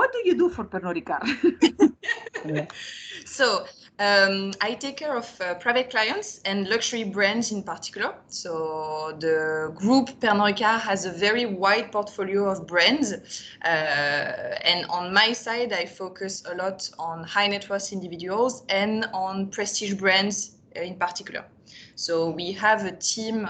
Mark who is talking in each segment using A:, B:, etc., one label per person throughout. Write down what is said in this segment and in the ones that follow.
A: what do you do for Pernod Ricard?
B: So I take care of private clients and luxury brands in particular. So the group Pernod Ricard has a very wide portfolio of brands. And on my side, I focus a lot on high net worth individuals and on prestige brands in particular. So we have a team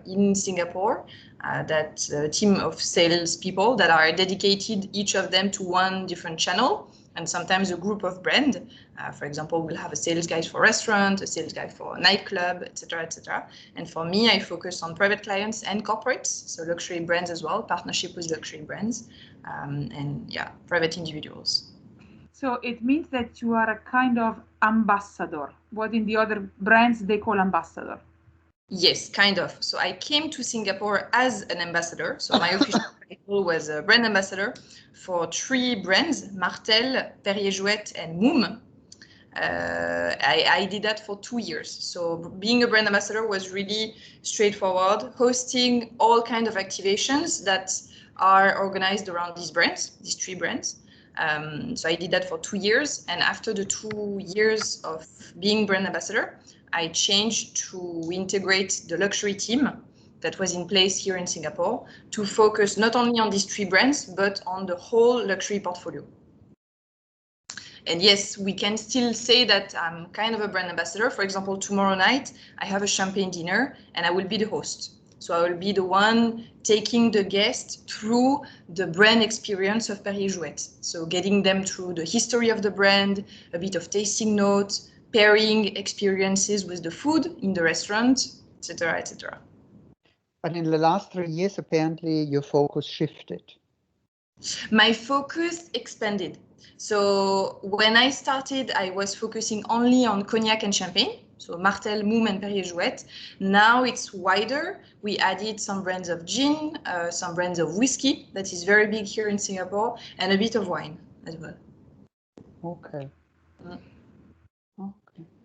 B: in Singapore, that team of sales people that are dedicated, each of them, to one different channel, and sometimes a group of brand. For example, we'll have a sales guy for restaurant, a sales guy for a nightclub, etc., etc. And for me, I focus on private clients and corporates, so luxury brands as well, partnership with luxury brands, and yeah, private individuals.
A: So it means that you are a kind of ambassador, what in the other brands they call ambassador.
B: Yes, kind of. So I came to Singapore as an ambassador. So my official title was a brand ambassador for 3 brands, Martell, Perrier-Jouët, and Moom. I did that for 2 years. So being a brand ambassador was really straightforward, hosting all kinds of activations that are organized around these brands, these 3 brands. So I did that for 2 years. And after the 2 years of being brand ambassador, I changed to integrate the luxury team that was in place here in Singapore to focus not only on these 3 brands, but on the whole luxury portfolio. And yes, we can still say that I'm kind of a brand ambassador. For example, tomorrow night, I have a champagne dinner and I will be the host. So I will be the one taking the guest through the brand experience of Perrier-Jouët. So getting them through the history of the brand, a bit of tasting notes, pairing experiences with the food in the restaurant, etc., etc.
C: But in the last 3 years, apparently your focus shifted.
B: My focus expanded. So when I started, I was focusing only on cognac and champagne, so Martell, Moom, and Perrier-Jouët. Now it's wider. We added some brands of gin, some brands of whiskey, that is very big here in Singapore, and a bit of wine as well.
C: Okay.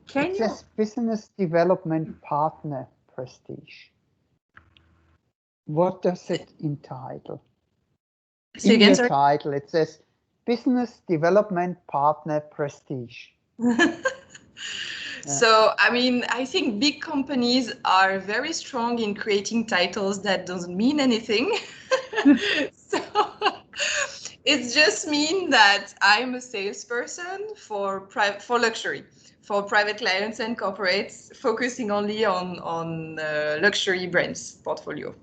A: Can
C: it
A: you
C: says business development partner prestige. What does it entitle?
B: Say
C: In
B: again,
C: the
B: sorry?
C: title, it says business development partner prestige.
B: So, I mean, I think big companies are very strong in creating titles that doesn't mean anything. So it just means that I'm a salesperson for luxury, for private clients and corporates, focusing only on luxury brands portfolio.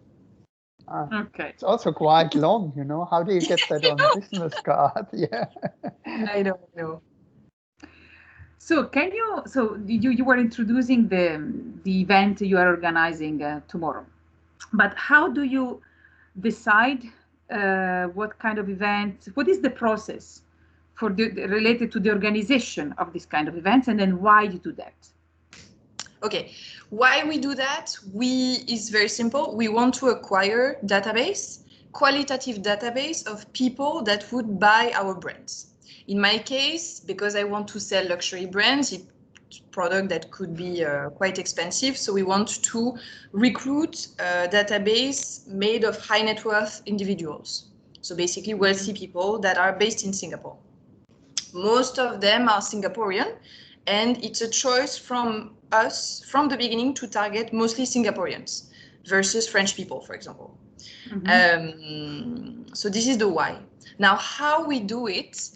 A: Okay.
C: It's also quite long, you know. How do you get that on a business card? Yeah.
B: I don't know.
A: So can you? So you were introducing the event you are organizing tomorrow, but how do you decide what kind of event? What is the process for related to the organization of this kind of events, and then why you do that?
B: Okay, why we do that? Is very simple. We want to acquire qualitative database of people that would buy our brands. In my case, because I want to sell luxury brands, it's product that could be quite expensive. So we want to recruit a database made of high net worth individuals. So basically wealthy people that are based in Singapore. Most of them are Singaporean, and it's a choice from us from the beginning to target mostly Singaporeans versus French people, for example. So this is the why. Now, how we do it,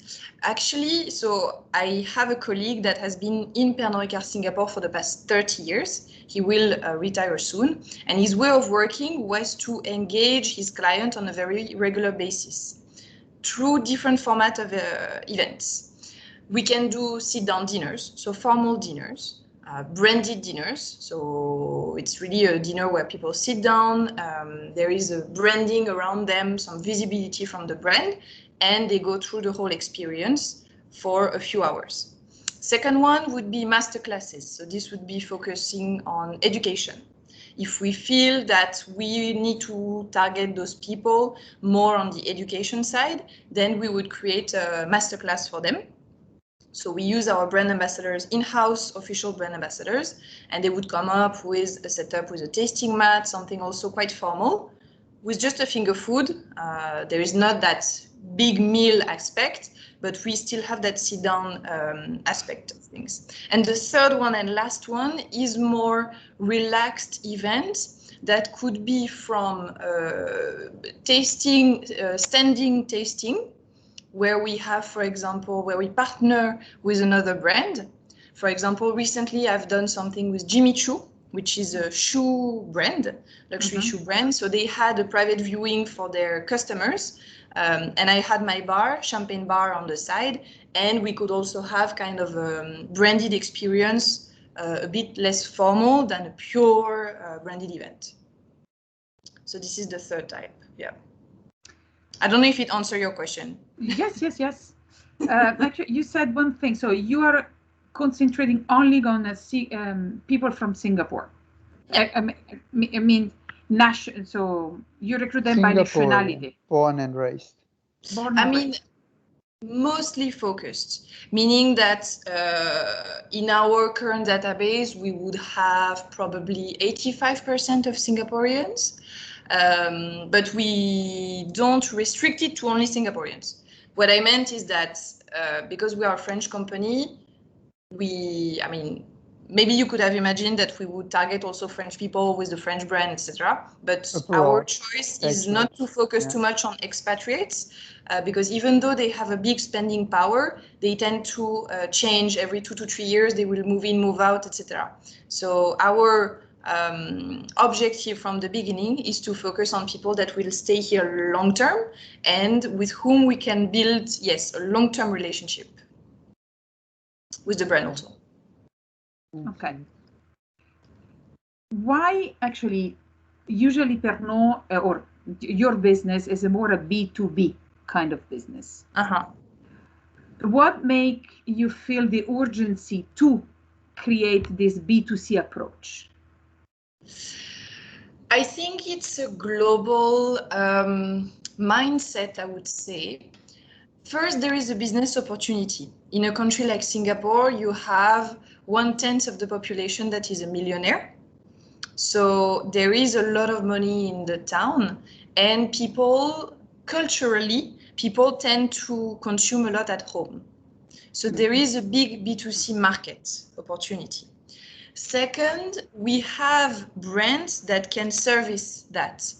B: actually, so I have a colleague that has been in Pernod Ricard Singapore for the past 30 years. He will retire soon. And his way of working was to engage his client on a very regular basis through different format of events. We can do sit-down dinners, so formal dinners, branded dinners. So it's really a dinner where people sit down, there is a branding around them, some visibility from the brand, and they go through the whole experience for a few hours. Second one would be master classes. So this would be focusing on education. If we feel that we need to target those people more on the education side, then we would create a masterclass for them. So we use our brand ambassadors, in-house official brand ambassadors, and they would come up with a setup with a tasting mat, something also quite formal, with just a finger food. There is not that big meal aspect, but we still have that sit down aspect of things. And the third one and last one is more relaxed events that could be from tasting, standing tasting, where we have, for example, where we partner with another brand. For example, recently I've done something with Jimmy Choo, which is a shoe brand, luxury shoe brand. So they had a private viewing for their customers. And I had my bar, champagne bar on the side, and we could also have kind of a branded experience, a bit less formal than a pure branded event. So this is the third type, yeah. I don't know if it answers your question.
A: Yes. Actually, you said one thing. So you are concentrating only on people from Singapore.
B: Yeah.
A: I mean, so you recruit them by nationality.
C: Born and raised.
B: Mostly focused, meaning that in our current database, we would have probably 85% of Singaporeans, but we don't restrict it to only Singaporeans. What I meant is that because we are a French company, maybe you could have imagined that we would target also French people with the French brand, etc. But our choice is not to focus too much on expatriates, because even though they have a big spending power, they tend to change every 2 to 3 years. They will move in, move out, etc. So our objective from the beginning is to focus on people that will stay here long term and with whom we can build, yes, a long-term relationship with the brand also.
A: Okay. Why actually, usually Pernod or your business is more a B2B kind of business? What make you feel the urgency to create this B2C approach?
B: I think it's a global mindset, I would say. First, there is a business opportunity. In a country like Singapore, you have 1/10 of the population that is a millionaire. So there is a lot of money in the town, and culturally, people tend to consume a lot at home. So there is a big B2C market opportunity. Second, we have brands that can service that.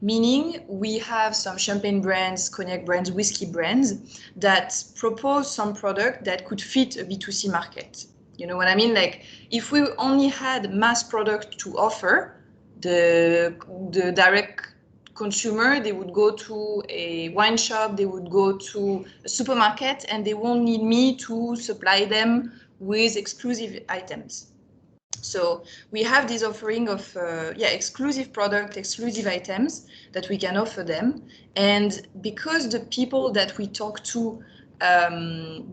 B: Meaning we have some champagne brands, cognac brands, whiskey brands that propose some product that could fit a B2C market. You know what I mean? Like if we only had mass product to offer, the direct consumer, they would go to a wine shop, they would go to a supermarket, and they won't need me to supply them with exclusive items. So we have this offering of exclusive product, exclusive items that we can offer them. And because the people that we talk to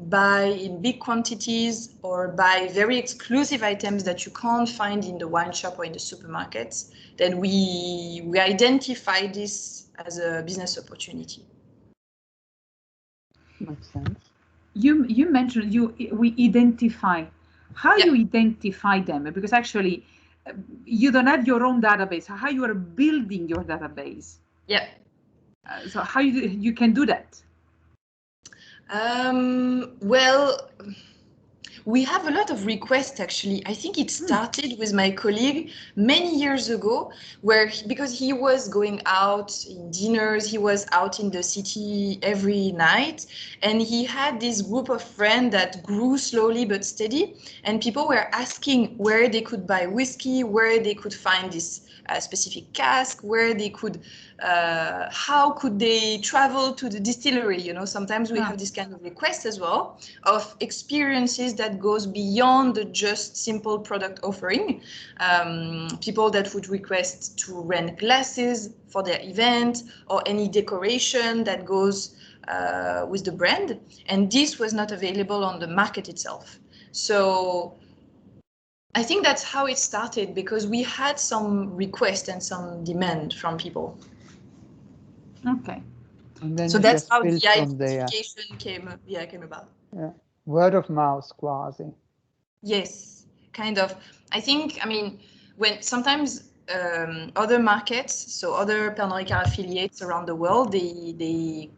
B: buy in big quantities or buy very exclusive items that you can't find in the wine shop or in the supermarkets, then we identify this as a business opportunity.
C: Makes sense.
A: You mentioned we identify. How you identify them? Because actually, you don't have your own database. How you are building your database?
B: Yeah.
A: So how you can do that?
B: Well, we have a lot of requests, actually. I think it started with my colleague many years ago, because he was going out in dinners, he was out in the city every night, and he had this group of friends that grew slowly but steady, and people were asking where they could buy whiskey, where they could find this specific cask, where they could, how could they travel to the distillery? You know, sometimes we have this kind of request as well of experiences that goes beyond the just simple product offering. People that would request to rent glasses for their event or any decoration that goes with the brand. And this was not available on the market itself. So I think that's how it started, because we had some request and some demand from people.
A: Okay.
C: And then
B: so that's how the identification came about.
C: Yeah. Word of mouth, quasi.
B: Yes, kind of. I think, when sometimes other markets, so other Pernod Ricard affiliates around the world, they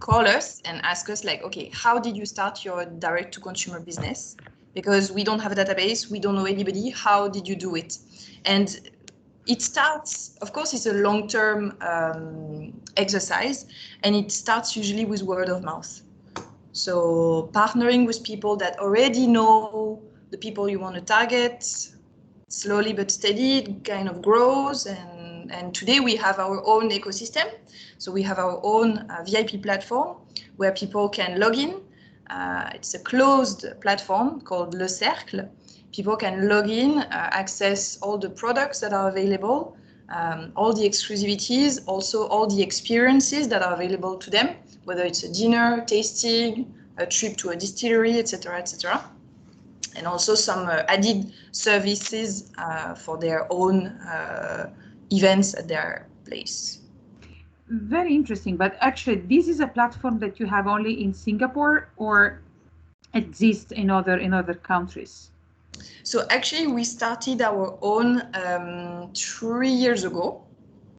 B: call us and ask us like, okay, how did you start your direct to consumer business? Because we don't have a database, we don't know anybody, how did you do it? And it starts, of course, it's a long-term exercise, and it starts usually with word of mouth. So partnering with people that already know the people you want to target, slowly but steady, it kind of grows. And today we have our own ecosystem. So we have our own VIP platform where people can log in. It's a closed platform called Le Cercle. People can log in, access all the products that are available, all the exclusivities, also all the experiences that are available to them, whether it's a dinner, tasting, a trip to a distillery, etc., etc. And also some added services for their own events at their place.
A: Very interesting. But actually, this is a platform that you have only in Singapore or exists in other countries?
B: So actually, we started our own 3 years ago.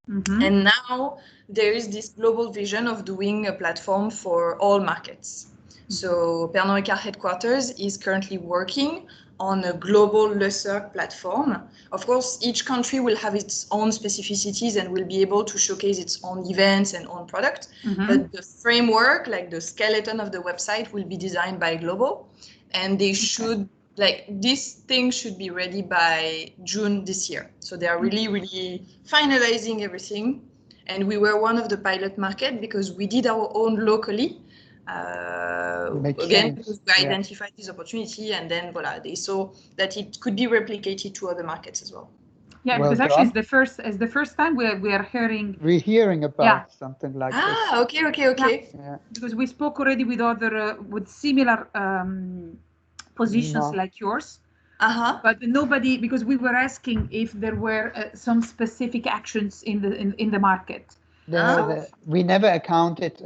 B: Mm-hmm. And now there is this global vision of doing a platform for all markets. Mm-hmm. So Pernod Ricard headquarters is currently working on a global Le Cercle platform. Of course, each country will have its own specificities and will be able to showcase its own events and own product. Mm-hmm. But the framework, like the skeleton of the website, will be designed by Global, and they should, like, this thing should be ready by June this year. So they are really finalizing everything. And we were one of the pilot market because we did our own locally. Again, because we identified this opportunity, and then voila, they saw that it could be replicated to other markets as well.
A: Yeah, well, because actually it's the first time we're hearing
C: about something like this.
B: Okay.
A: Yeah. Because we spoke already with other with similar positions like yours. But nobody, because we were asking if there were some specific actions in the market.
C: We never accounted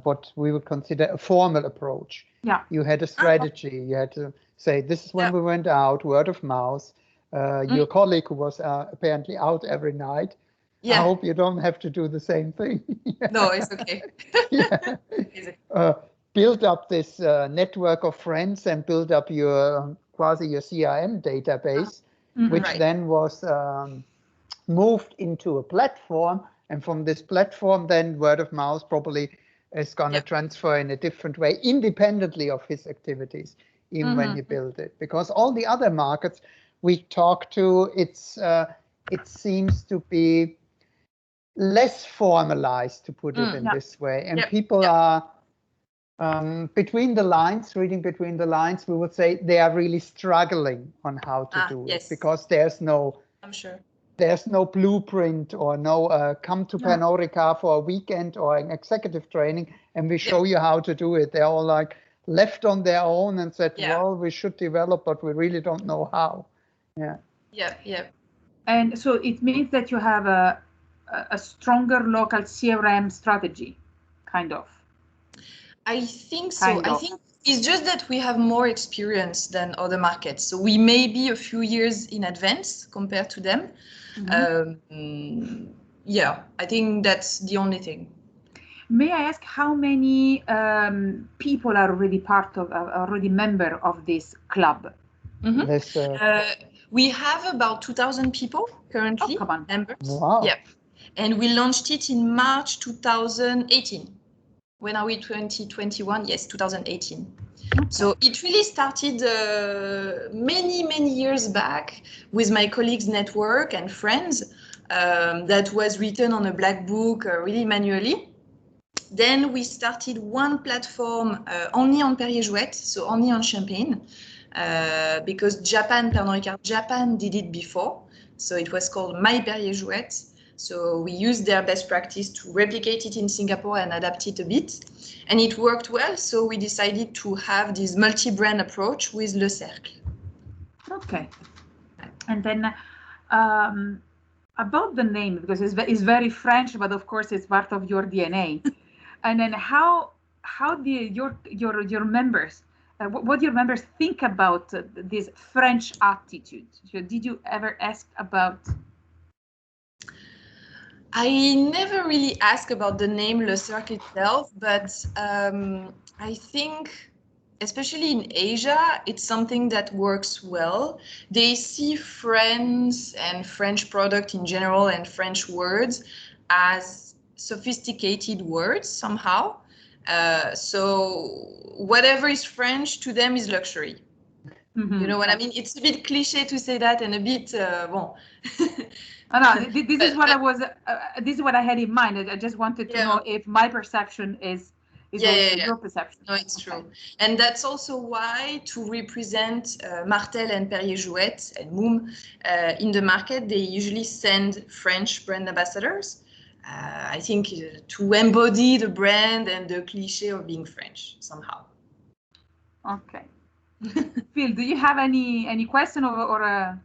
C: what we would consider a formal approach.
A: Yeah.
C: You had a strategy. You had to say, this is when we went out, word of mouth. Your colleague who was apparently out every night. I hope you don't have to do the same thing.
B: No, it's okay.
C: Build up this network of friends and build up your your CRM database, which then was moved into a platform. And from this platform, then word of mouth probably is going to transfer in a different way, independently of his activities, even when he built it. Because all the other markets we talk to, it seems to be less formalized, to put it in this way. And people are between the lines, reading between the lines, we would say they are really struggling on how to do it, because there's no,
B: I'm sure,
C: there's no blueprint or no come to Pernod Ricard for a weekend or an executive training and we show you how to do it. They're all like left on their own and said, well, we should develop, but we really don't know how.
B: Yeah.
A: And so it means that you have a stronger local CRM strategy, kind of.
B: I think so. I think it's just that we have more experience than other markets. So we may be a few years in advance compared to them. I think that's the only thing.
A: May I ask how many people are already already member of this club?
B: We have about 2,000 people currently, members.
C: Wow.
B: Yeah. And we launched it in March 2018. When are we? 2021? Yes, 2018. Okay. So it really started many years back with my colleagues' network and friends. That was written on a black book, really manually. Then we started one platform only on Perrier-Jouët, so only on champagne, because Pernod Ricard Japan did it before. So it was called My Perrier-Jouët. So we used their best practice to replicate it in Singapore and adapt it a bit. And it worked well, so we decided to have this multi-brand approach with Le Cercle.
A: Okay. And then about the name, because it's very French, but of course it's part of your DNA. And then how do your members what do your members think about this French attitude? Did you ever ask about?
B: I never really asked about the name Le Cercle itself, but I think, especially in Asia, it's something that works well. They see friends and French product in general and French words as sophisticated words somehow. So whatever is French to them is luxury. You know what I mean? It's a bit cliche to say that, and a bit bon.
A: No, this is what I was. This is what I had in mind. I just wanted to know if my perception is your perception.
B: No, it's true, and that's also why to represent Martel and Perrier-Jouët and Moom in the market, they usually send French brand ambassadors. I think to embody the brand and the cliché of being French somehow.
A: Okay. Phil, do you have any question or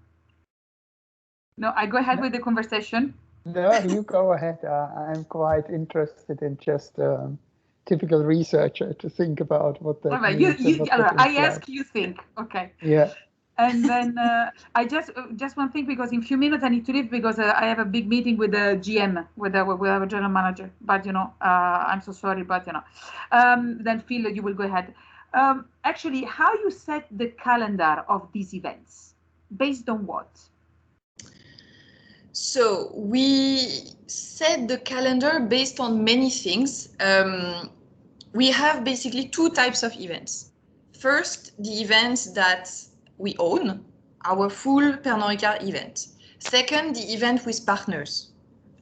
A: no? I go ahead with the conversation.
C: No, you go ahead. I'm quite interested in just typical researcher to think about what that means.
A: I ask, you think. Okay.
C: Yeah.
A: And then I just one thing, because in a few minutes I need to leave because I have a big meeting with the GM, with our general manager. But I'm so sorry, but then Phil, you will go ahead. Actually, how you set the calendar of these events, based on what?
B: So we set the calendar based on many things. We have basically two types of events. First, the events that we own, our full Pernod Ricard event. Second, the event with partners,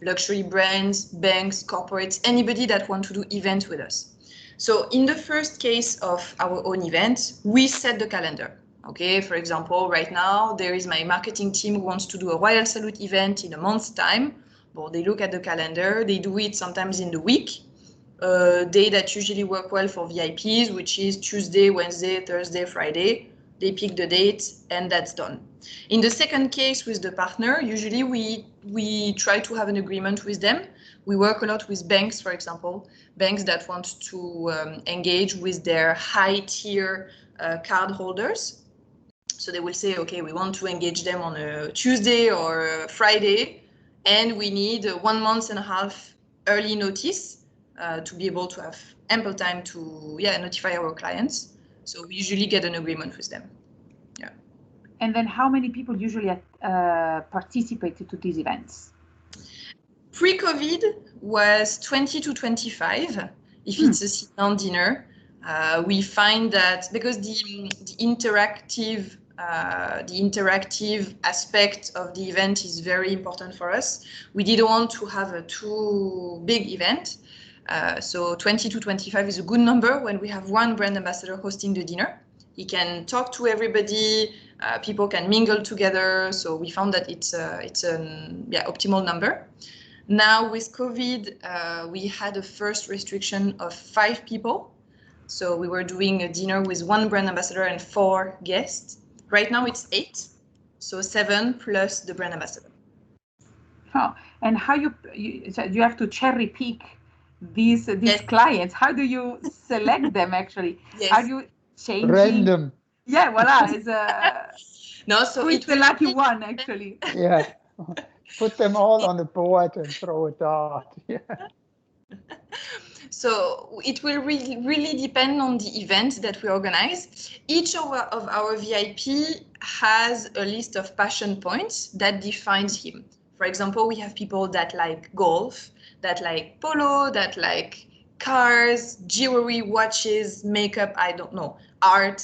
B: luxury brands, banks, corporates, anybody that want to do events with us. So in the first case of our own event, we set the calendar. Okay, for example, right now, there is my marketing team who wants to do a Royal Salute event in a month's time. Well, they look at the calendar, they do it sometimes in the week, day that usually work well for VIPs, which is Tuesday, Wednesday, Thursday, Friday. They pick the date and that's done. In the second case with the partner, usually we try to have an agreement with them. We work a lot with banks, for example, banks that want to engage with their high tier card holders. So they will say, okay, we want to engage them on a Tuesday or a Friday, and we need 1 month and a half early notice to be able to have ample time to notify our clients. So we usually get an agreement with them. Yeah.
A: And then how many people usually participated to these events?
B: Pre-COVID was 20 to 25, if it's a sit-down dinner. We find that because the interactive aspect of the event is very important for us, we didn't want to have a too big event. So 20 to 25 is a good number when we have one brand ambassador hosting the dinner. He can talk to everybody, people can mingle together. So we found that it's an optimal number. Now with COVID, we had a first restriction of 5 people. So we were doing a dinner with 1 brand ambassador and 4 guests. Right now it's 8, so 7 plus the brand ambassador.
A: Oh, and how you have to cherry pick these clients? How do you select them actually?
B: Yes.
A: Are you changing?
C: Random.
A: Yeah, voila. It's
B: no, so
A: it's the lucky one actually.
C: Yeah. Put them all on the board and throw a dart. Yeah.
B: So it will really depend on the event that we organize. Each of our VIP has a list of passion points that defines him. For example, we have people that like golf, that like polo, that like cars, jewelry, watches, makeup, I don't know, art.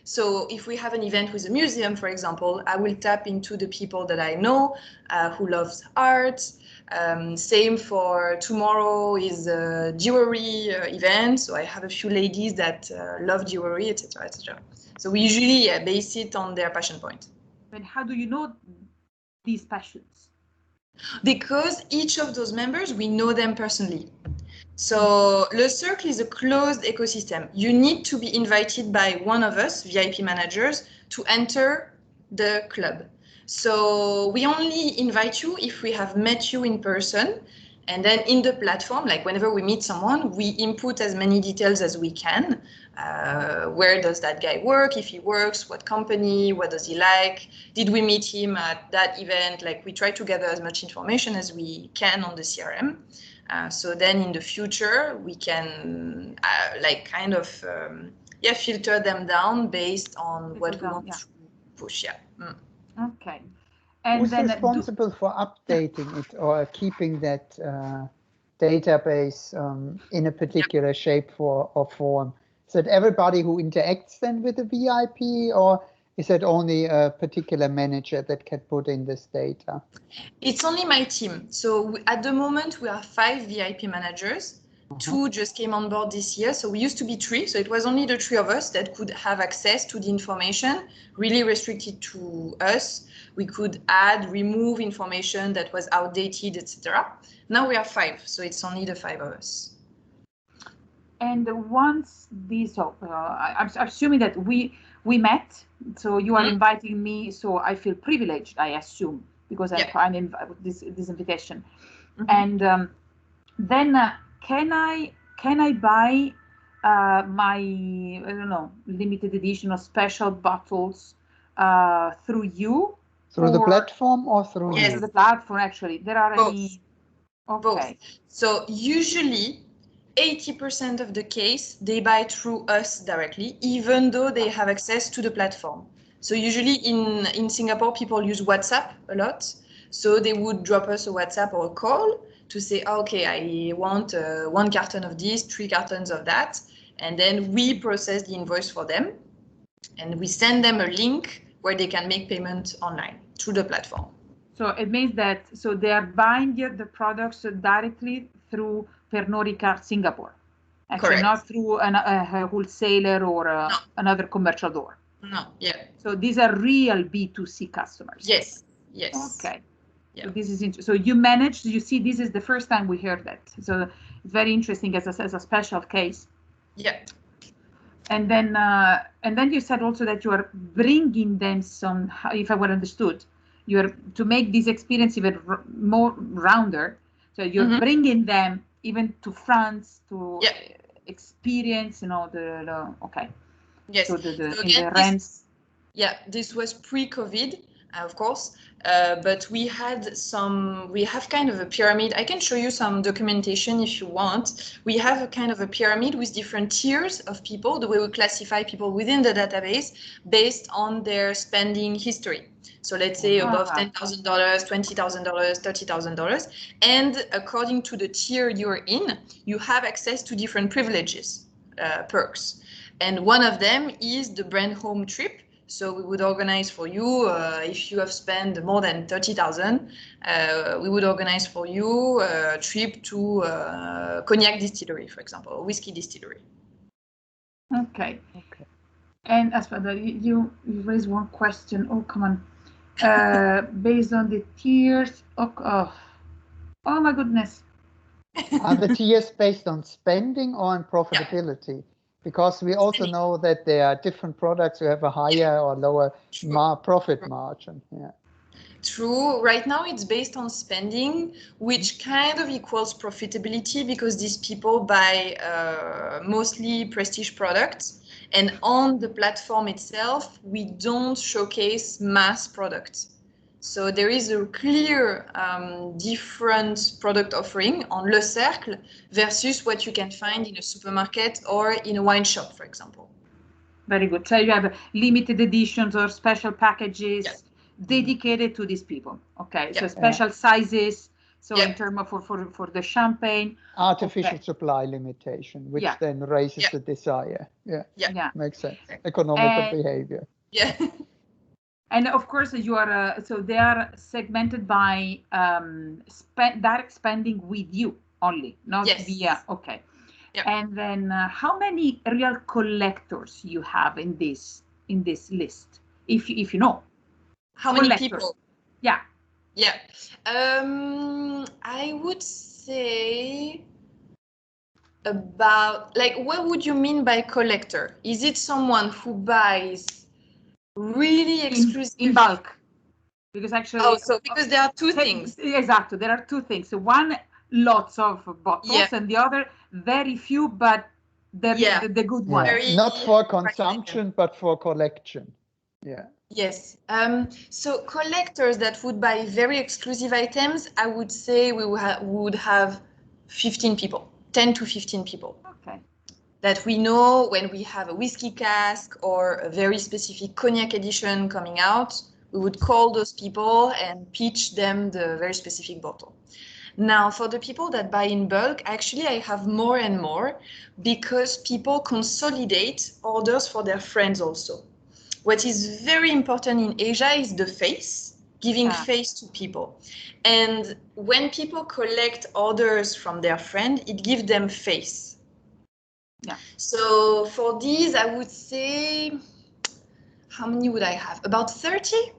B: So if we have an event with a museum, for example, I will tap into the people that I know who loves art. Same for tomorrow is a jewelry event. So I have a few ladies that love jewelry, etc., etc. So we usually base it on their passion point.
A: But how do you know these passions?
B: Because each of those members, we know them personally. So Le Cercle is a closed ecosystem. You need to be invited by one of us, VIP managers, to enter the club. So we only invite you if we have met you in person, And then in the platform, like whenever we meet someone, we input as many details as we can. Where does that guy work? If he works, what company, what does he like? Did we meet him at that event? Like we try to gather as much information as we can on the CRM. So then in the future, we can like kind of filter them down based on what we want to push. Yeah. Mm.
A: Okay.
C: And who's responsible for updating it or keeping that database in a particular shape or form? Is it everybody who interacts then with the VIP, or is it only a particular manager that can put in this data?
B: It's only my team. So at the moment, we are 5 VIP managers. 2 just came on board this year. So we used to be 3. So it was only the 3 of us that could have access to the information, really restricted to us. We could add, remove information that was outdated, etc. Now we are 5. So it's only the 5 of us.
A: And once these, I'm assuming that we met, so you are inviting me, so I feel privileged, I assume, because I'm trying this invitation. And then can I buy my, I don't know, limited edition or special bottles through you?
C: Through the platform or through
B: you?
A: Through the platform, actually. There are
B: both.
A: any? Okay.
B: Both. So usually 80% of the case, they buy through us directly, even though they have access to the platform. So usually in Singapore, people use WhatsApp a lot. So they would drop us a WhatsApp or a call to say, okay, I want 1 carton of this, 3 cartons of that. And then we process the invoice for them. And we send them a link where they can make payment online through the platform.
A: So it means that, so they are buying the products directly through Pernod Ricard Singapore. Actually, correct. Not through a wholesaler or no. Another commercial door.
B: No, yeah.
A: So these are real B2C customers.
B: Yes, yes.
A: Okay. Yeah. So this is interesting. So you managed, you see, this is the first time we heard that. So it's very interesting as a special case.
B: Yeah.
A: And then you said also that you are bringing them some, if I were understood, you're to make this experience even more rounder. So you're bringing them even to France to experience, you know, the okay.
B: Yes.
A: So so again,
B: this was pre-COVID, of course, but we have kind of a pyramid. I can show you some documentation if you want. We have a kind of a pyramid with different tiers of people, the way we classify people within the database based on their spending history. So let's say above $10,000, $20,000, $30,000. And according to the tier you're in, you have access to different privileges, perks. And one of them is the brand home trip. So we would organize for you, if you have spent more than 30,000, we would organize for you a trip to cognac distillery, for example, or whiskey distillery.
A: Okay. And as for you raised one question. Oh, come on. Based on the tiers. Oh my goodness.
C: Are the tiers based on spending or on profitability? Yeah. Because we also know that there are different products who have a higher or lower profit margin. Yeah.
B: True. Right now it's based on spending, which kind of equals profitability because these people buy mostly prestige products. And on the platform itself, we don't showcase mass products. So there is a clear different product offering on Le Cercle versus what you can find in a supermarket or in a wine shop, for example.
A: Very good. So you have limited editions or special packages dedicated to these people. Okay, so special sizes. So in terms of for the champagne.
C: Artificial supply limitation, which then raises the desire. Yeah, makes sense. Economical behavior.
B: Yeah.
A: And of course, you are so they are segmented by direct spending with you only, not via. Okay. Yep. And then how many real collectors you have in this list, if you know?
B: How many people?
A: Yeah.
B: Yeah. I would say about, like, what would you mean by collector? Is it someone who buys really exclusive
A: in bulk? Because actually,
B: so because there are two things.
A: Exactly, there are two things. So one, lots of bottles, and the other very few, but the good ones.
C: Not for consumption, but for collection. Yeah.
B: Yes. So collectors that would buy very exclusive items, I would say we would have 15 people, 10 to 15 people.
A: Okay.
B: That we know when we have a whiskey cask or a very specific cognac edition coming out, we would call those people and pitch them the very specific bottle. Now, for the people that buy in bulk, actually, I have more and more because people consolidate orders for their friends also. What is very important in Asia is the face, giving face to people. And when people collect orders from their friend, it gives them face.
A: Yeah.
B: So for these, I would say, how many would I have? About 30?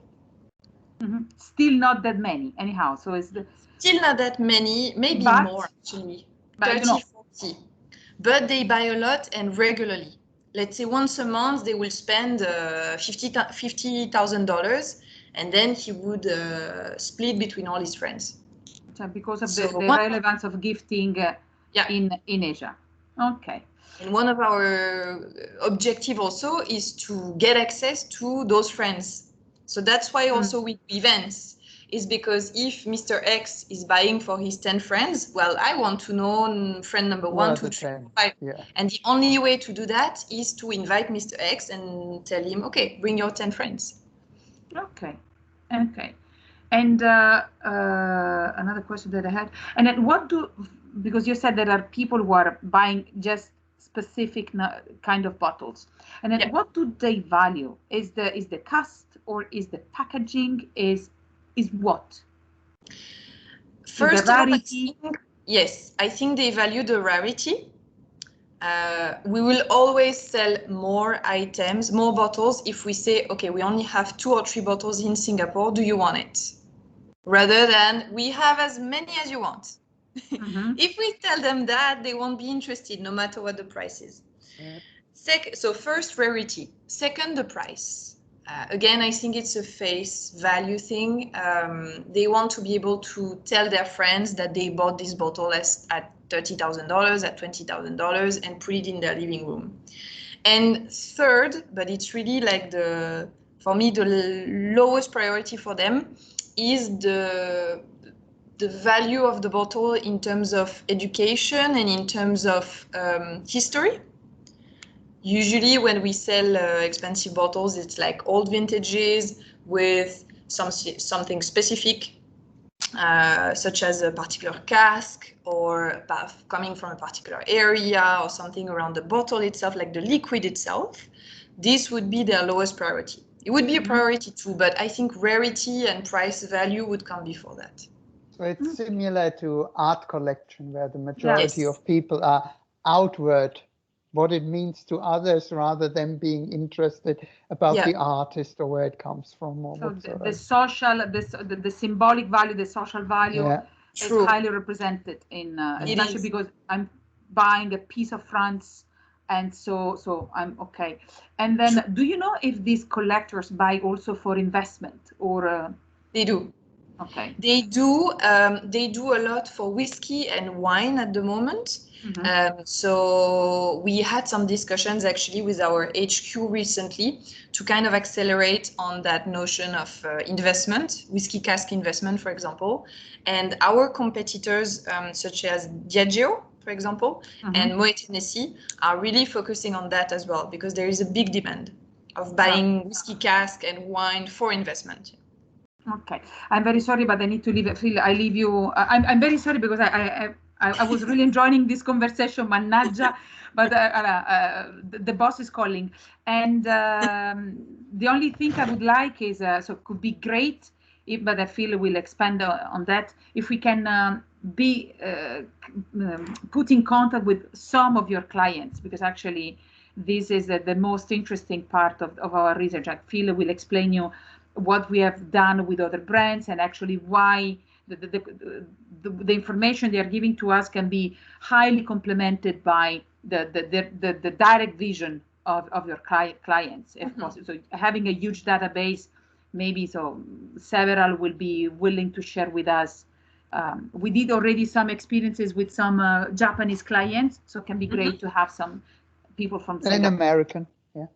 A: Still not that many, anyhow. So it's
B: still not that many, maybe more actually, 30, 40. But they buy a lot and regularly. Let's say once a month, they will spend $50,000, and then he would split between all his friends.
A: Because of the relevance of gifting in Asia. Okay.
B: And one of our objective also is to get access to those friends. So that's why also we do events, is because if Mr. X is buying for his 10 friends, well, I want to know friend number 1, 2, 3, 4, 5.
C: Yeah.
B: And the only way to do that is to invite Mr. X and tell him, okay, bring your 10 friends.
A: Okay. Okay. And another question that I had, and then because you said there are people who are buying just specific kind of bottles, and then what do they value? Is the cost, or is the packaging, is what?
B: First of all, I think they value the rarity. We will always sell more items, more bottles, if we say, okay, we only have 2 or 3 bottles in Singapore, do you want it? Rather than, we have as many as you want. If we tell them that, they won't be interested, no matter what the price is. So first, rarity. Second, the price. Again, I think it's a face value thing. They want to be able to tell their friends that they bought this bottle at $30,000, at $20,000, and put it in their living room. And third, but it's really like for me, the lowest priority for them is the value of the bottle in terms of education and in terms of history. Usually when we sell expensive bottles, it's like old vintages with something specific, such as a particular cask or coming from a particular area or something around the bottle itself, like the liquid itself. This would be their lowest priority. It would be a priority too, but I think rarity and price value would come before that.
C: So it's similar to art collection, where the majority of people are outward, what it means to others, rather than being interested about the artist or where it comes from. Or
A: so the social, the symbolic value, the social value is highly represented in, especially because I'm buying a piece of France, and so I'm okay. And then, do you know if these collectors buy also for investment, or?
B: They do.
A: Okay.
B: They do a lot for whiskey and wine at the moment. So we had some discussions actually with our HQ recently to kind of accelerate on that notion of investment, whiskey cask investment, for example. And our competitors, such as Diageo, for example, and Moet Hennessy, are really focusing on that as well, because there is a big demand of buying whiskey cask and wine for investment.
A: Okay, I'm very sorry, but I need to leave. Phil, I leave you. I'm very sorry because I was really enjoying this conversation, Mannaggia, but the boss is calling, and the only thing I would like is so it could be great, but I feel we'll expand on that if we can be put in contact with some of your clients, because actually this is the most interesting part of our research. I feel we'll explain you what we have done with other brands, and actually why the information they are giving to us can be highly complemented by the direct vision of your clients, if possible. So having a huge database, maybe so several will be willing to share with us we did already some experiences with some Japanese clients, so it can be great to have some people from Singapore.
C: An American, yeah.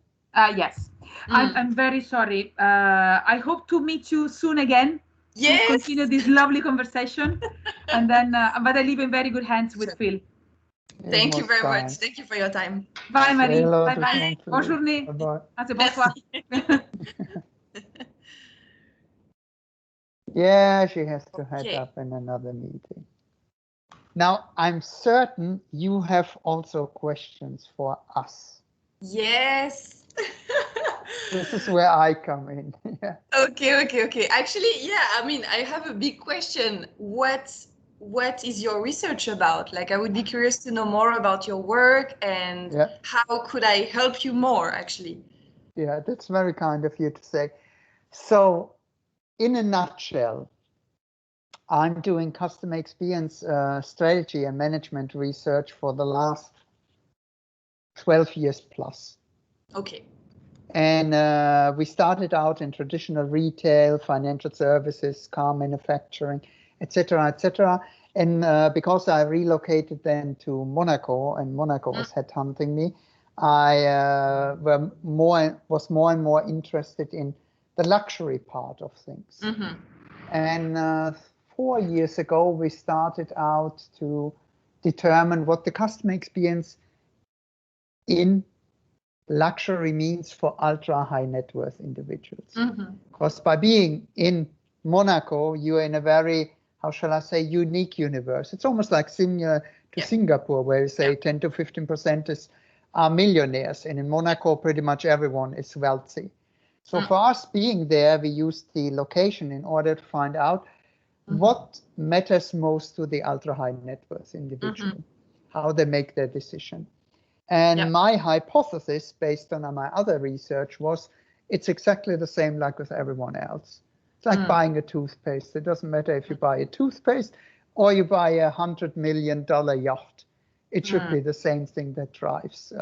A: Yes. I'm very sorry. I hope to meet you soon again.
B: Yes.
A: To continue this lovely conversation. And then, but I leave in very good hands with Phil.
B: Thank you very much. Thank you for your time.
A: Bye, Marie.
C: Bye
A: bye. Bonne journée.
C: Bye.
A: Bonsoir.
C: Yeah, she has to head up in another meeting. Now, I'm certain you have also questions for us.
B: Yes.
C: This is where I come in. Yeah.
B: Okay. Actually, yeah, I mean, I have a big question. What is your research about? Like, I would be curious to know more about your work and how could I help you more, actually?
C: Yeah, that's very kind of you to say. So, in a nutshell, I'm doing customer experience strategy and management research for the last 12 years plus.
B: Okay.
C: And we started out in traditional retail, financial services, car manufacturing, etc., etc. And because I relocated then to Monaco, and Monaco was headhunting me, I was more and more interested in the luxury part of things. And 4 years ago, we started out to determine what the customer experience in luxury means for ultra high net worth individuals. Because by being in Monaco, you're in a very, how shall I say, unique universe. It's almost like similar to Singapore, where you say 10 to 15% are millionaires. And in Monaco, pretty much everyone is wealthy. So for us being there, we used the location in order to find out what matters most to the ultra high net worth individual, how they make their decision. And my hypothesis, based on my other research, was it's exactly the same like with everyone else. It's like buying a toothpaste. It doesn't matter if you buy a toothpaste or you buy $100 million yacht. It should be the same thing that drives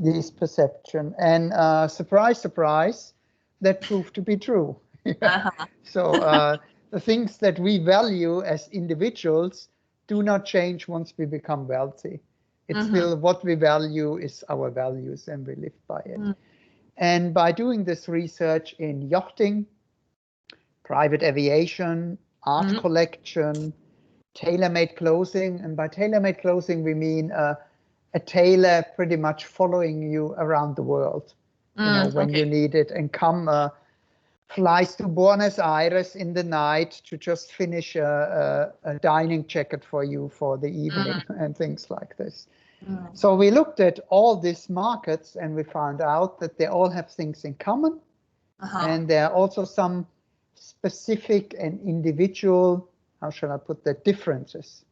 C: this perception. And surprise, surprise, that proved to be true. So the things that we value as individuals do not change once we become wealthy. It's still what we value is our values, and we live by it. And by doing this research in yachting, private aviation, art collection, tailor-made clothing, and by tailor-made clothing we mean a tailor pretty much following you around the world, when you need it, and flies to Buenos Aires in the night to just finish a dining jacket for you for the evening and things like this. So we looked at all these markets and we found out that they all have things in common. And there are also some specific and individual, how shall I put that, differences.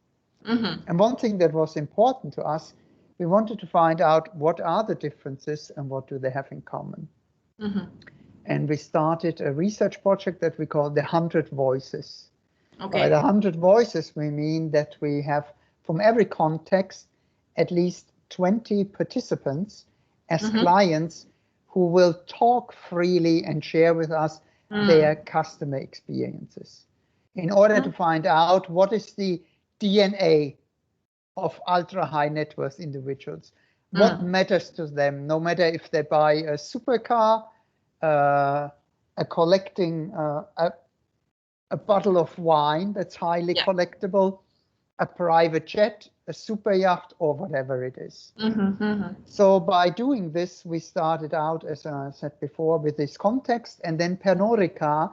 C: And one thing that was important to us, we wanted to find out what are the differences and what do they have in common. And we started a research project that we call the 100 Voices. By the 100 Voices, we mean that we have, from every context, at least 20 participants as clients who will talk freely and share with us their customer experiences in order to find out what is the DNA of ultra high net worth individuals. What matters to them, no matter if they buy a supercar, collecting a bottle of wine that's highly collectible, a private jet, a super yacht, or whatever it is. So by doing this, we started out, as I said before, with this context, and then Pernod Ricard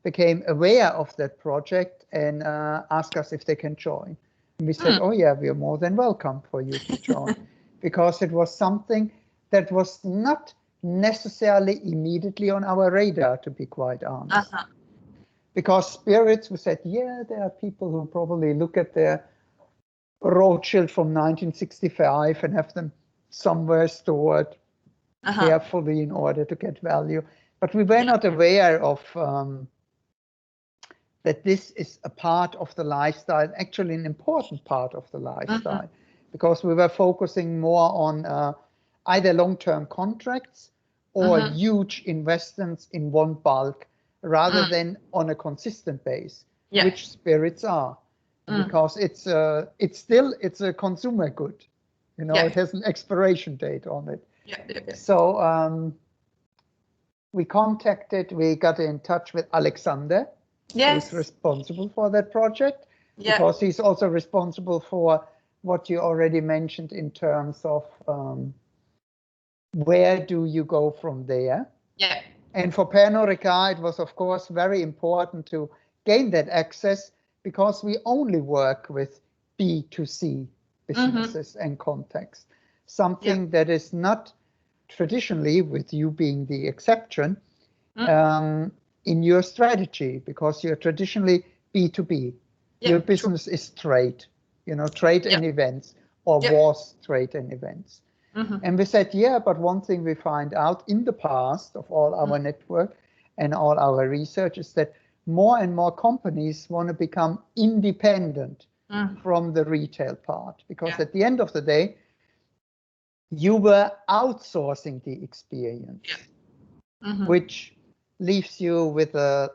C: became aware of that project and asked us if they can join. And we said, oh yeah, we are more than welcome for you to join, because it was something that was not necessarily immediately on our radar, to be quite honest. Because spirits, we said, yeah, there are people who probably look at their Rothschild from 1965 and have them somewhere stored carefully in order to get value. But we were not aware of that this is a part of the lifestyle, actually an important part of the lifestyle, because we were focusing more on either long-term contracts or huge investments in one bulk, rather than on a consistent base. which spirits are, because it's a consumer good, you know, it has an expiration date on it. So we got in touch with Alexander, who's responsible for that project, because he's also responsible for what you already mentioned in terms of where do you go from there. And for Pernod Ricard, it was, of course, very important to gain that access, because we only work with B2C businesses and contexts, something that is not traditionally, with you being the exception, in your strategy, because you're traditionally B2B. Your business is trade, you know, trade and events, or was trade and events. And we said, but one thing we find out in the past of all our network and all our research is that more and more companies want to become independent from the retail part, because at the end of the day, you were outsourcing the experience, which leaves you with a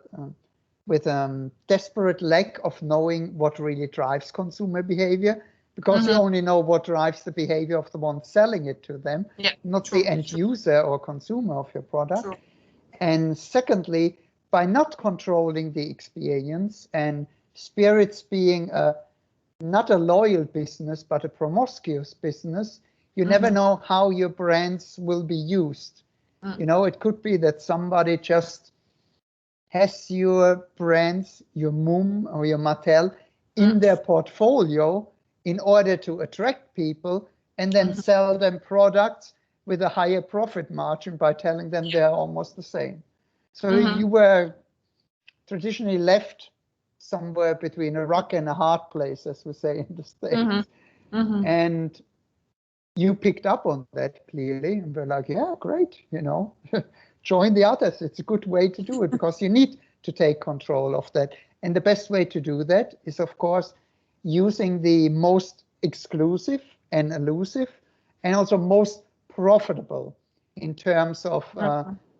C: desperate lack of knowing what really drives consumer behavior, because you only know what drives the behavior of the one selling it to them, not the end user or consumer of your product. And secondly, by not controlling the experience, and spirits being not a loyal business, but a promiscuous business, you never know how your brands will be used. You know, it could be that somebody just has your brands, your Mumm or your Martell, in their portfolio in order to attract people, and then sell them products with a higher profit margin by telling them they're almost the same. So you were traditionally left somewhere between a rock and a hard place, as we say in the States. And you picked up on that clearly, and we're like, yeah, great, you know, join the others. It's a good way to do it, because you need to take control of that. And the best way to do that is, of course, using the most exclusive and elusive, and also most profitable in terms of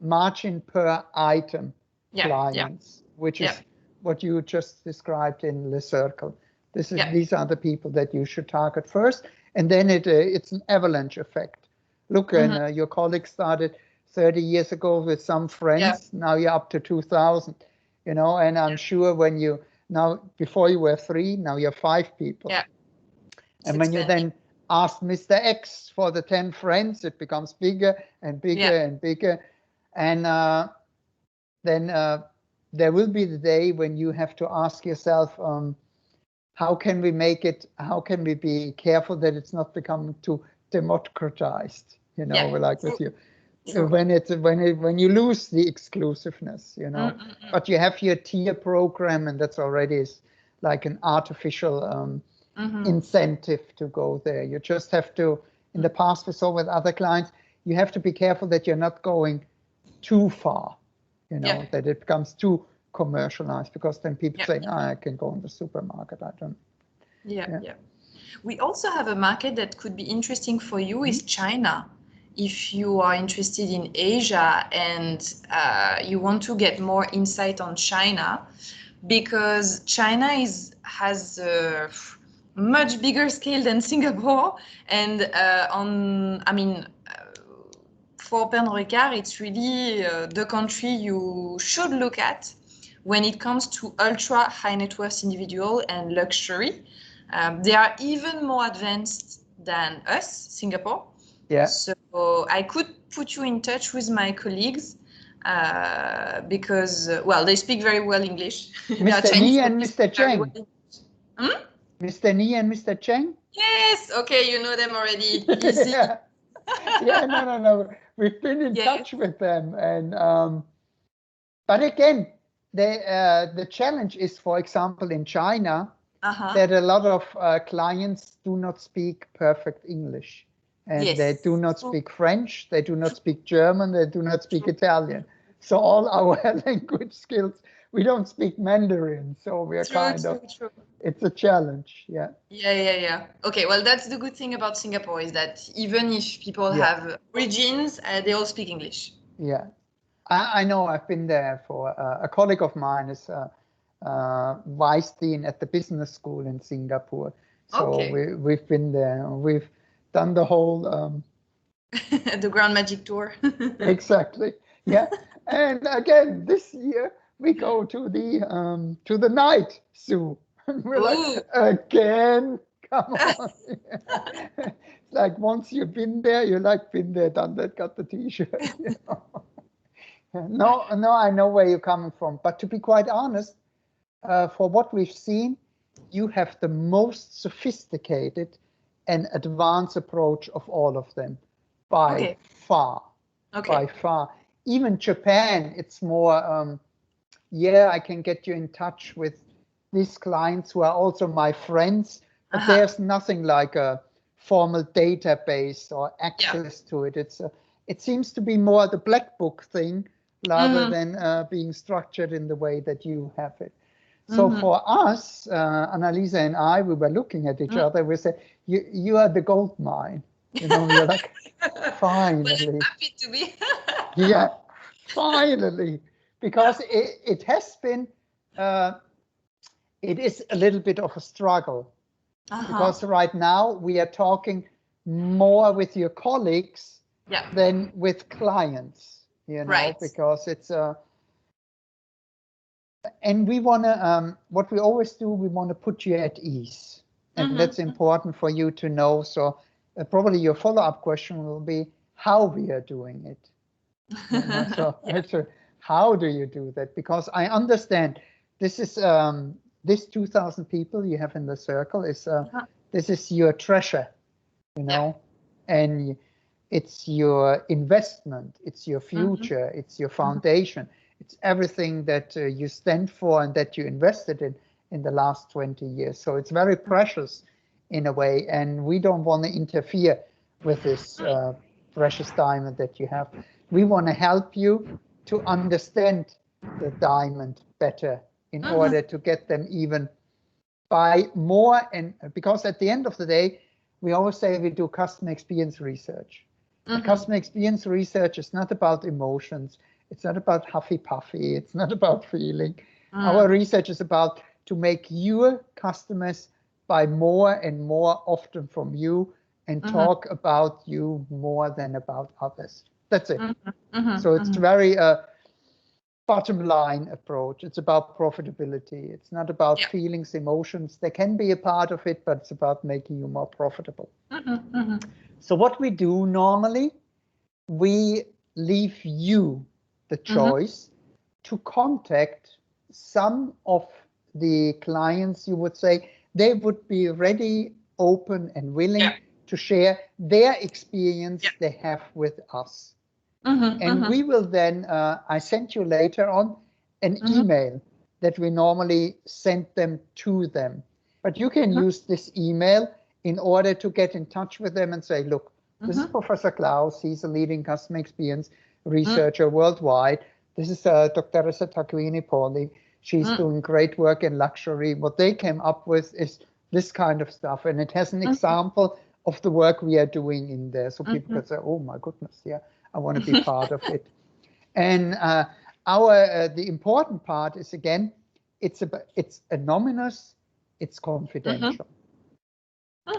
C: margin per item clients, which is what you just described in Le Circle. These are the people that you should target first, and then it's an avalanche effect. Look, and your colleague started 30 years ago with some friends. Now you're up to 2,000, you know, and I'm sure when you now, before you were 3, now you're 5 people. And when you then ask Mr. X for the 10 friends, it becomes bigger and bigger and bigger. And then there will be the day when you have to ask yourself, how can we be careful that it's not becoming too democratized, you know, like with you. When you lose the exclusiveness, you know, but you have your tier program, and that's already is like an artificial incentive to go there. You just have to, in the past we saw with other clients, you have to be careful that you're not going too far, you know, that it becomes too commercialized, because then people say, I can go in the supermarket, I don't.
B: We also have a market that could be interesting for you is China. If you are interested in Asia and you want to get more insight on China, because China has a much bigger scale than Singapore, and for Pernod Ricard, it's really the country you should look at when it comes to ultra high net worth individual and luxury. They are even more advanced than us, Singapore. So I could put you in touch with my colleagues because, well, they speak very well English.
C: Mr. Ni and Mr. Cheng. Mr. Ni and Mr. Cheng?
B: Yes, okay, you know them already. Easy.
C: No. We've been in touch with them. And but again, the challenge is, for example, in China, that a lot of clients do not speak perfect English. And they do not speak French, they do not speak German, they do not speak Italian. So all our language skills, we don't speak Mandarin. So we're it's a challenge.
B: Okay, well, that's the good thing about Singapore, is that even if people have origins, they all speak English.
C: I know, I've been there for a colleague of mine is Weinstein at the business school in Singapore. So
B: Okay.
C: we've been there. We've done the whole
B: the Grand Magic Tour.
C: exactly. Yeah. And again, this year we go to the night zoo. And we're like,
B: Ooh.
C: again, come on. It's like once you've been there, you're like, been there, done that, got the t-shirt. You know? No, I know where you're coming from. But to be quite honest, for what we've seen, you have the most sophisticated and advanced approach of all of them by far.
B: Okay.
C: By far. Even Japan, it's more, yeah, I can get you in touch with these clients who are also my friends, but there's nothing like a formal database or access to it. It seems to be more the black book thing rather than being structured in the way that you have it. So for us, Annalisa and I, we were looking at each other. We said, "You are the gold mine." You know, we're like, finally.
B: Well, happy to be.
C: Yeah, finally, because it has been, it is a little bit of a struggle. Because right now we are talking more with your colleagues than with clients. You know, because it's and we want to, what we always do, we want to put you at ease. And that's important for you to know. So probably your follow-up question will be how we are doing it. You know? So how do you do that? Because I understand this is, this 2,000 people you have in the circle is, this is your treasure, you know, and it's your investment, it's your future, it's your foundation. It's everything that you stand for and that you invested in the last 20 years. So it's very precious in a way, and we don't want to interfere with this precious diamond that you have. We want to help you to understand the diamond better in order to get them even by more. And because at the end of the day, we always say we do customer experience research. Customer experience research is not about emotions. It's not about huffy-puffy. It's not about feeling. Our research is about to make your customers buy more and more often from you and talk about you more than about others. That's it. So it's very bottom line approach. It's about profitability. It's not about feelings, emotions. They can be a part of it, but it's about making you more profitable. So what we do normally, we leave you the choice to contact some of the clients. You would say they would be ready, open and willing to share their experience they have with us. And we will then, I sent you later on an email that we normally send them to them. But you can use this email in order to get in touch with them and say, look, this is Professor Klaus. He's a leading customer experience researcher worldwide. This is Dr. Risa Takwini-Pauli. She's doing great work in luxury. What they came up with is this kind of stuff. And it has an example of the work we are doing in there. So people can say, oh my goodness, yeah, I want to be part of it. And the important part is, again, it's anonymous, it's confidential.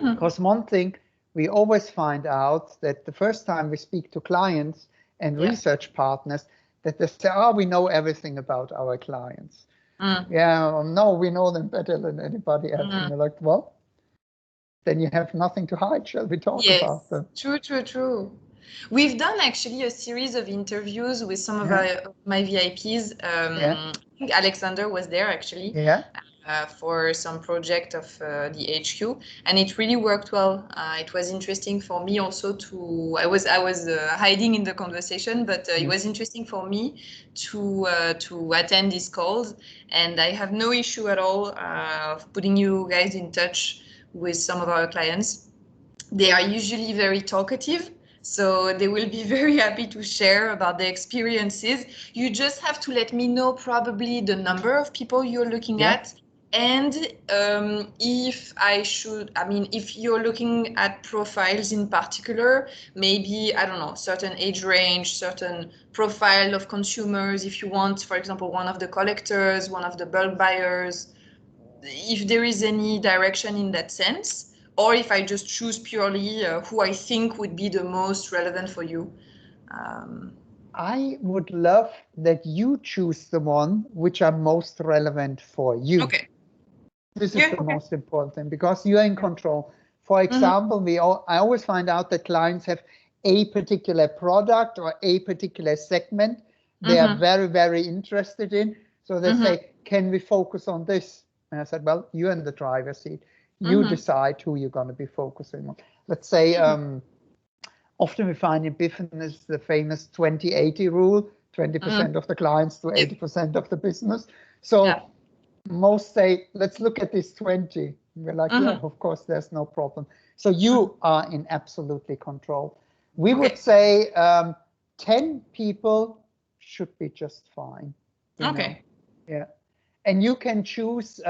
C: Because one thing we always find out that the first time we speak to clients and research partners, that they say, oh, we know everything about our clients. Yeah, no, we know them better than anybody else. And you're like, well, then you have nothing to hide. Shall we talk about them?
B: True. We've done actually a series of interviews with some of my VIPs. I think Alexander was there actually. For some project of the HQ, and it really worked well. It was interesting for me also to. I was hiding in the conversation, but it was interesting for me to attend these calls, and I have no issue at all of putting you guys in touch with some of our clients. They are usually very talkative, so they will be very happy to share about their experiences. You just have to let me know probably the number of people you're looking at. And if I should, I mean, if you're looking at profiles in particular, maybe, I don't know, certain age range, certain profile of consumers, if you want, for example, one of the collectors, one of the bulk buyers, if there is any direction in that sense, or if I just choose purely who I think would be the most relevant for you.
C: I would love that you choose the one which are most relevant for you.
B: Okay.
C: This is the most important thing, because you are in control. For example, I always find out that clients have a particular product or a particular segment they are very, very interested in. So they say, can we focus on this? And I said, well, you're in the driver's seat. You decide who you're going to be focusing on. Let's say, often we find in business the famous 20-80 rule, 20% of the clients to 80% of the business. So most say, let's look at this 20. We're like, yeah, of course, there's no problem. So you are in absolutely control. We would say 10 people should be just fine.
B: Okay.
C: Yeah. And you can choose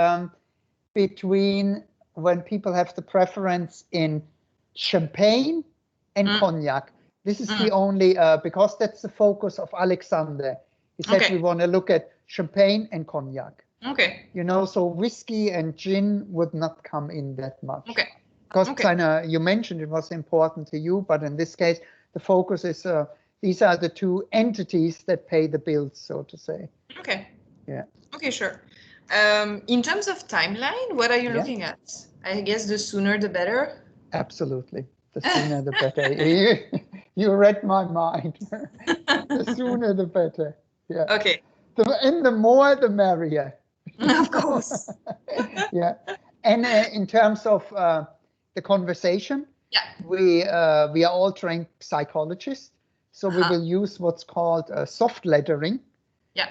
C: between when people have the preference in champagne and cognac. This is the only, because that's the focus of Alexander. He said we want to look at champagne and cognac.
B: Okay.
C: You know, so whiskey and gin would not come in that much.
B: Okay.
C: Because you mentioned it was important to you, but in this case, the focus is these are the two entities that pay the bills, so to say.
B: Okay.
C: Yeah.
B: Okay, sure. In terms of timeline, what are you looking at? I guess the sooner the better.
C: Absolutely. The sooner the better. You read my mind. The sooner the better. Yeah.
B: Okay.
C: And the more the merrier.
B: Of course.
C: Yeah. And in terms of the conversation, we are all trained psychologists. So we will use what's called soft lettering,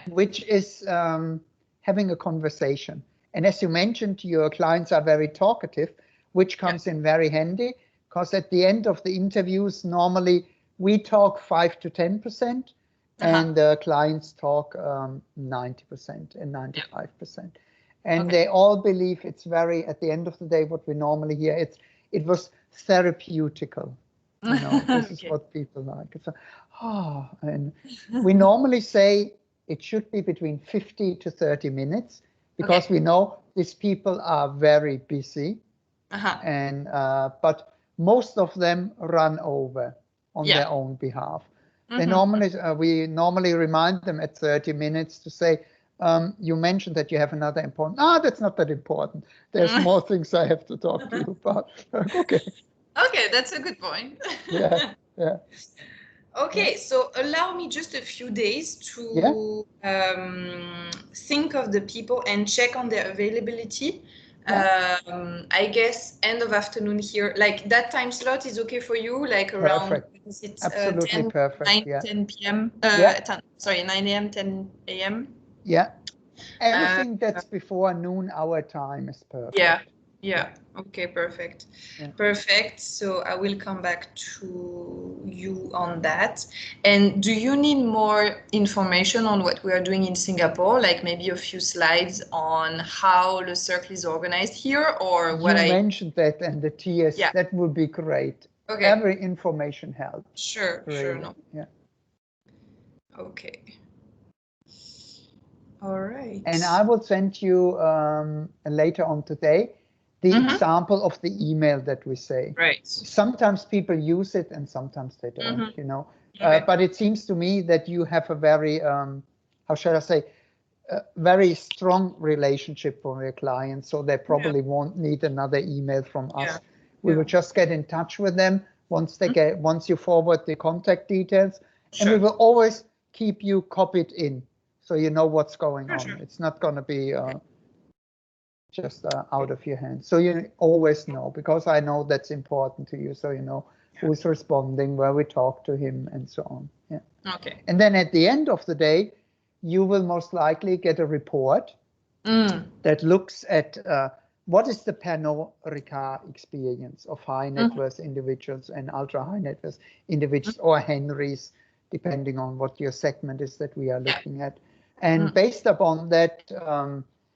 C: which is having a conversation. And as you mentioned, your clients are very talkative, which comes in very handy, because at the end of the interviews, normally we talk 5 to 10%, and the clients talk 90% and 95%. And they all believe it's very, at the end of the day, what we normally hear, it was therapeutical. You know, this is what people like. It's and we normally say it should be between 50 to 30 minutes, because we know these people are very busy, and but most of them run over on their own behalf. They normally we normally remind them at 30 minutes to say, you mentioned that you have another important. That's not that important. There's more things I have to talk to you about. Okay.
B: Okay, that's a good point.
C: Yeah.
B: Okay, so allow me just a few days to think of the people and check on their availability. I guess end of afternoon here, like that time slot is okay for you, like around it's
C: absolutely
B: 10,
C: perfect.
B: 10 p.m. 9 a.m., 10 a.m.
C: Yeah. Everything that's before noon our time is perfect.
B: Yeah. Okay, perfect. Perfect. So I will come back to you on that. And do you need more information on what we are doing in Singapore? Like maybe a few slides on how the circle is organized here, or what
C: you mentioned that, and the tiers, that would be great.
B: Okay.
C: Every information helps.
B: Sure,
C: really.
B: sure. No.
C: Yeah.
B: Okay. All right.
C: And I will send you later on today the example of the email that we say.
B: Right.
C: Sometimes people use it and sometimes they don't, you know. But it seems to me that you have a very, how shall I say, a very strong relationship with your clients. So they probably won't need another email from us. We will just get in touch with them once they once you forward the contact details. And we will always keep you copied in, so you know what's going on. It's not going to be just out of your hands. So you always know, because I know that's important to you. So you know who's responding, where we talk to him, and so on. Yeah.
B: Okay.
C: And then at the end of the day, you will most likely get a report that looks at what is the Pernod Ricard experience of high net worth individuals and ultra high net worth individuals, or Henrys, depending on what your segment is that we are looking at. And based upon that,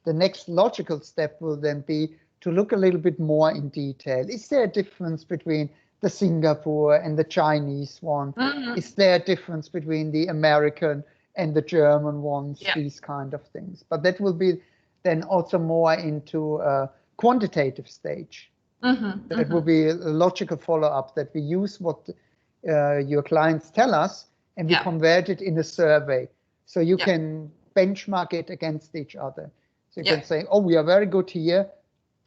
C: the next logical step will then be to look a little bit more in detail. Is there a difference between the Singapore and the Chinese one? Is there a difference between the American and the German ones? These kind of things. But that will be then also more into a quantitative stage. That will be a logical follow-up, that we use what your clients tell us and we convert it in a survey. So you can benchmark it against each other. So you can say, oh, we are very good here,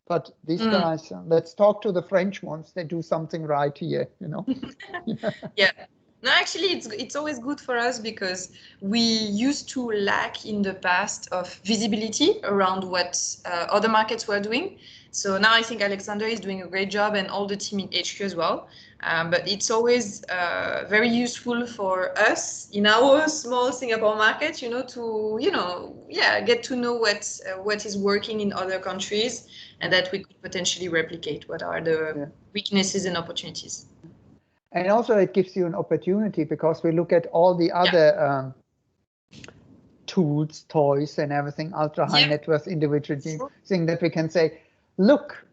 C: but these guys, let's talk to the French ones. They do something right here, you know.
B: No, actually, it's always good for us because we used to lack in the past of visibility around what other markets were doing. So now I think Alexander is doing a great job, and all the team in HQ as well. But it's always very useful for us in our small Singapore market, you know, to get to know what is working in other countries, and that we could potentially replicate what are the weaknesses and opportunities.
C: And also it gives you an opportunity because we look at all the other tools, toys and everything, ultra high net worth individual thing that we can say, look,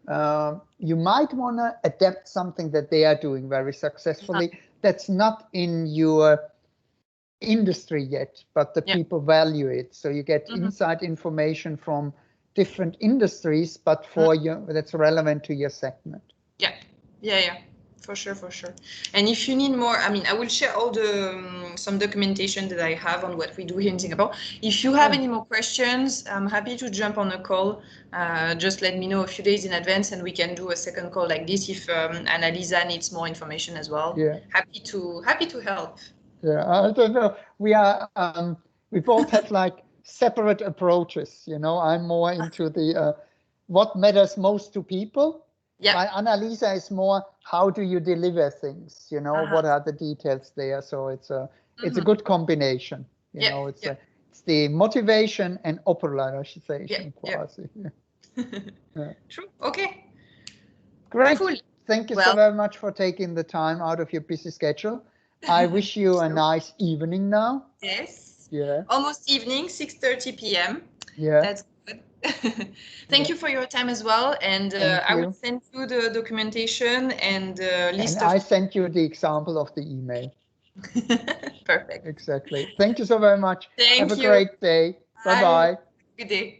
C: you might want to adapt something that they are doing very successfully. That's not in your industry yet, but the people value it. So you get inside information from different industries, but for you, that's relevant to your segment.
B: For sure. And if you need more, I mean, I will share all the some documentation that I have on what we do here in Singapore. If you have any more questions, I'm happy to jump on a call. Just let me know a few days in advance, and we can do a second call like this if Annalisa needs more information as well. Happy to help.
C: I don't know. We both have like separate approaches. You know, I'm more into the what matters most to people. My Annalisa is more, how do you deliver things? You know, what are the details there? So it's a good combination. You know, it's the motivation and operationalization quasi.
B: True. Okay.
C: Great. Cool. Thank you so very much for taking the time out of your busy schedule. I wish you a nice evening now.
B: Yes. Almost evening, 6:30 p.m. That's good. Thank you for your time as well, and I will send you the documentation and list of.
C: I sent you the example of the email.
B: Perfect.
C: Exactly. Thank you so very much.
B: Thank you.
C: Have a great day. Bye-bye.
B: Good day.